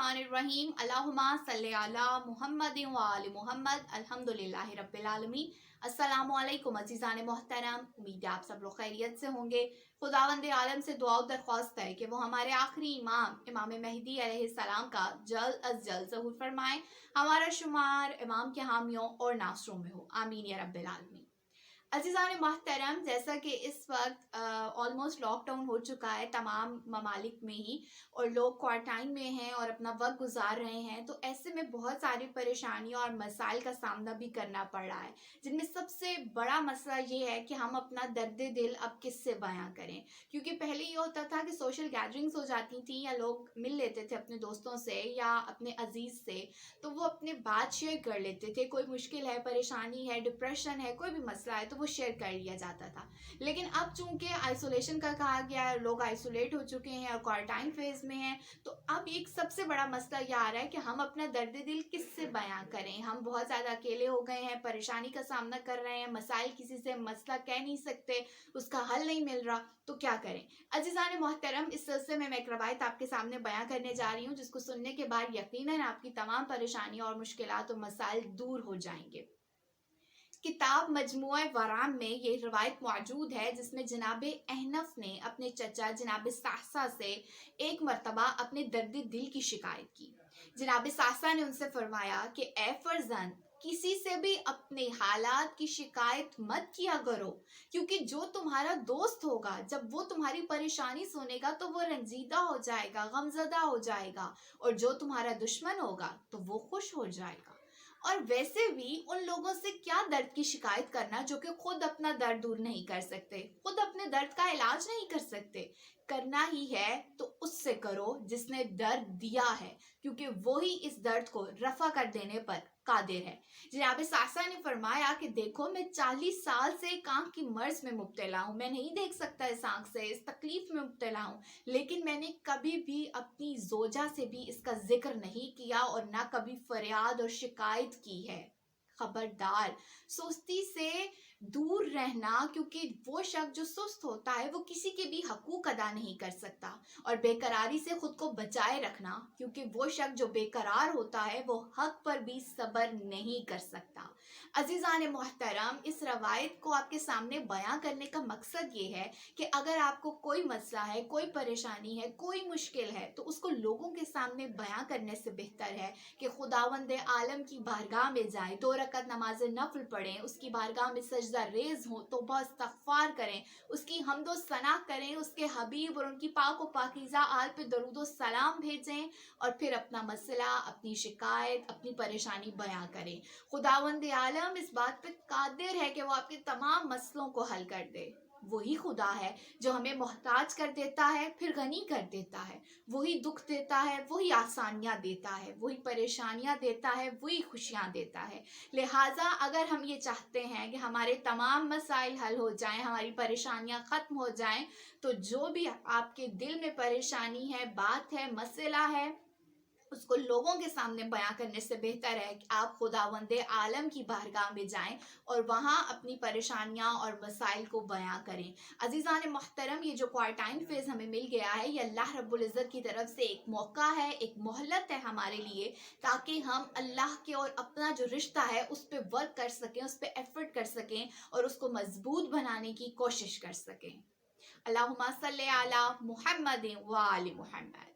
बिस्मिल्लाहिर्रहमानिर्रहीम अल्लाहुम्मा सल्लि अला मुहम्मदिन व आलि मुहम्मद अल्हम्दुलिल्लाहि रब्बिल आलमीन। अस्सलामु अलैकुम अज़ीज़ान मोहतरम, उम्मीद है आप सब लोग खैरियत से होंगे। खुदावंद आलम से दुआ और दरख्वास्त है कि वो हमारे आखिरी इमाम मेहदी अलैहिस्सलाम का जल्द अज जल्द ज़हूर फरमाएं, हमारा शुमार इमाम के हामियों और नासरों में हो, आमीन या रब्बिल आलमीन। अज़ीज़ान मोहतरम, जैसा कि इस वक्त ऑलमोस्ट लॉकडाउन हो चुका है तमाम ममालिक में ही, और लोग क्वारंटाइन में हैं और अपना वक्त गुजार रहे हैं, तो ऐसे में बहुत सारी परेशानियों और मसाइल का सामना भी करना पड़ रहा है, जिनमें सबसे बड़ा मसला ये है कि हम अपना दर्द दिल अब किससे बयां करें। क्योंकि पहले ये होता था कि सोशल गैदरिंग्स हो जाती थी या लोग मिल लेते थे अपने दोस्तों से या अपने अजीज़ से, तो वो अपने बात शेयर कर लेते थे। कोई मुश्किल है, परेशानी है, डिप्रेशन है, कोई भी मसला है तो वो शेयर कर लिया जाता था। लेकिन अब चूंकि आइसोलेशन का कहा गया है, लोग आइसोलेट हो चुके हैं और क्वारंटाइन फेज में हैं, तो अब एक सबसे बड़ा मसला ये आ रहा है कि हम अपना दर्द दिल किससे बयां करें। हम बहुत ज़्यादा अकेले हो गए हैं, परेशानी का सामना कर रहे हैं, मसाइल किसी से मसला कह नहीं सकते, उसका हल नहीं मिल रहा, तो क्या करें। अज़ीज़ान मोहतरम, इस सिलसिले में मैं एक रवायत आपके सामने बयां करने जा रही हूँ, जिसको सुनने के बाद यकीनन आपकी तमाम परेशानियाँ और मुश्किलात और मसाइल दूर हो जाएंगे। किताब मजमुआ वराम में ये रवायत मौजूद है, जिसमें जनाब अहनफ ने अपने चचा जनाब साहसा से एक मरतबा अपने दर्द दिल की शिकायत की। जनाब साहसा ने उनसे फरमाया कि ए फर्जंद, किसी से भी अपने हालात की शिकायत मत किया करो, क्योंकि जो तुम्हारा दोस्त होगा जब वो तुम्हारी परेशानी सुनेगा तो वो रंजीदा हो जाएगा, गमजदा हो जाएगा, और जो तुम्हारा दुश्मन होगा तो वो खुश हो जाएगा। और वैसे भी उन लोगों से क्या दर्द की शिकायत करना जो कि खुद अपना दर्द दूर नहीं कर सकते, खुद अपने दर्द का इलाज नहीं कर सकते। करना ही है तो उससे करो जिसने दर्द दिया है, क्योंकि वो ही इस दर्द को रफा कर देने पर कादिर है। जनाब सासा ने फरमाया कि देखो, मैं 40 साल से एक आंख की मर्ज में मुब्तला हूँ, मैं नहीं देख सकता इस आंख से, इस तकलीफ में मुब्तला हूँ, लेकिन मैंने कभी भी अपनी जोजा से भी इसका जिक्र नहीं किया और ना कभी फरियाद और शिकायत की है। खबरदार, सुस्ती से दूर रहना, क्योंकि वो शख्स जो सुस्त होता है वो किसी के भी हकूक अदा नहीं कर सकता। और बेकरारी से खुद को बचाए रखना, क्योंकि वो शख्स जो बेकरार होता है वो हक पर भी सब्र नहीं कर सकता। अजीज़ान मोहतरम, इस रवायत को आपके सामने बयां करने का मकसद ये है कि अगर आपको कोई मसला है, कोई परेशानी है, कोई मुश्किल है, तो उसको लोगों के सामने बयां करने से बेहतर है कि खुदावंद आलम की बारगाह में जाएं, 2 रकात नमाज नफल पढ़ें, उसकी बारगाह में सजदा रेज हो, तौबा इस्तगफार करें, उसकी हम्दो सना करें, उसके हबीब और उनकी पाक व पाकीज़ा आल पे दरूदो सलाम भेजें, और फिर अपना मसला, अपनी शिकायत, अपनी परेशानी बयां करें। खुदावंद आलम इस बात पे कादिर है कि वो आपके तमाम मसलों को हल कर दे। वही खुदा है जो हमें मोहताज कर देता है फिर गनी कर देता है, वही दुख देता है, वही आसानियाँ देता है, वही परेशानियाँ देता है, वही खुशियाँ देता है। लिहाजा अगर हम ये चाहते हैं कि हमारे तमाम मसाइल हल हो जाएं, हमारी परेशानियाँ ख़त्म हो जाएं, तो जो भी आपके दिल में परेशानी है, बात है, मसला है, उसको लोगों के सामने बयां करने से बेहतर है कि आप खुदावंद आलम की बारगाह में जाएं और वहां अपनी परेशानियां और मसाइल को बयां करें। अजीज़ान मोहतरम, ये जो क्वारंटाइन फेज़ हमें मिल गया है, ये अल्लाह रब्बुल इज़्ज़त की तरफ से एक मौका है, एक मोहलत है हमारे लिए, ताकि हम अल्लाह के और अपना जो रिश्ता है उस पर वर्क कर सकें, उस पर एफर्ट कर सकें और उसको मजबूत बनाने की कोशिश कर सकें। अल्लाहुम्मा सल्ली अला मुहम्मदिन व आलि मुहम्मद।